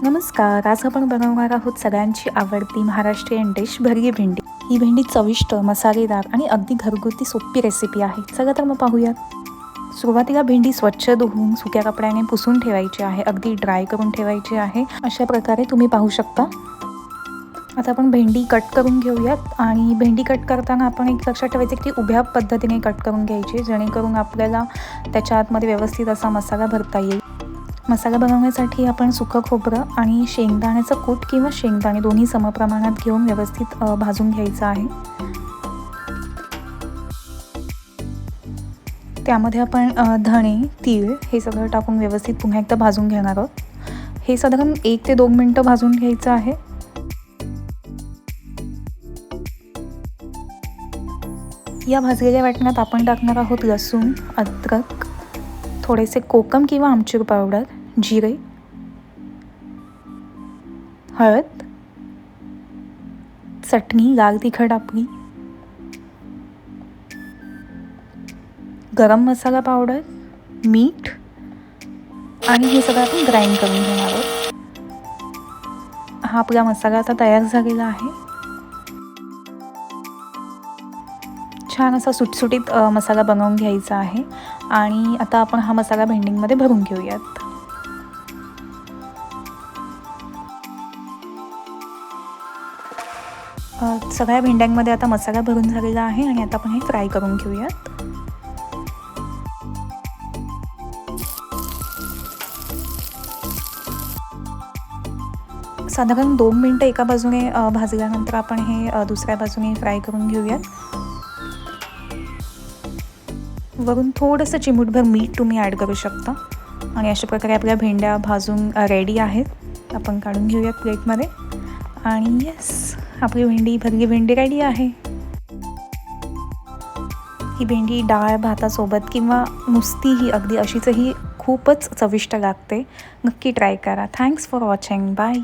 नमस्कार. आज आपण बनवणार आहोत सगळ्यांची आवडती महाराष्ट्रीयन डिश भरली भेंडी. ही भेंडी चविष्ट, मसालेदार आणि अगदी घरगुती सोपी रेसिपी आहे. चला तर मग पाहूयात. सुरुवातीला भेंडी स्वच्छ धुवून सुक्या कपड्याने पुसून ठेवायची आहे. अगदी ड्राय करून ठेवायची आहे. अशा प्रकारे तुम्ही पाहू शकता. आता आपण भेंडी कट करून घेऊयात आणि भेंडी कट करताना आपण एक लक्षात ठेवायचं की ती उभ्या पद्धतीने कट करून घ्यायची, जेणेकरून आपल्याला त्याच्या आतमध्ये व्यवस्थित असा मसाला भरता येईल. मसाला बनवण्यासाठी आपण सुकं खोबरं आणि शेंगदाण्याचं कूट किंवा शेंगदाणे दोन्ही समप्रमाणात घेऊन व्यवस्थित भाजून घ्यायचं आहे. त्यामध्ये आपण धणे, तीळ हे सगळं टाकून व्यवस्थित पुन्हा एकदा भाजून घेणार आहोत. हे साधारण 1 ते 2 मिनटं भाजून घ्यायचं आहे. या भाजलेल्या वाटणात आपण टाकणार आहोत लसूण, अद्रक, थोडेसे कोकम किंवा आमचूर पावडर, जिरे, हळद, चटणी लाल तिखट आपली, गरम मसाला पावडर, मीठ आणि हे सगळं आपण ग्राइंड करून घेणार आहोत. हा आपला मसाला आता तयार झालेला आहे. छान असा सुटसुटीत मसाला बनवून घ्यायचा आहे आणि आता आपण हा मसाला भेंडीमध्ये भरून घेऊयात. सगळ्या भेंड्यांमध्ये आता मसाला भरून झालेला आहे आणि आता आपण हे फ्राय करून घेऊयात. साधारण 2 मिनटं एका बाजूने भाजल्यानंतर आपण हे दुसऱ्या बाजूने फ्राय करून घेऊयात. वरून थोडंसं चिमूटभर मीठ तुम्ही ॲड करू शकता आणि अशा प्रकारे आपल्या भेंड्या भाजून रेडी आहेत. आपण काढून घेऊयात प्लेटमध्ये आणि येस, आपली भरली भेंडी रेडी आहे. ही भेंडी डाळ भातासोबत किंवा नुसतीही अगदी अशीचही खूपच चविष्ट लागते. नक्की ट्राय करा. Thanks for watching. बाय.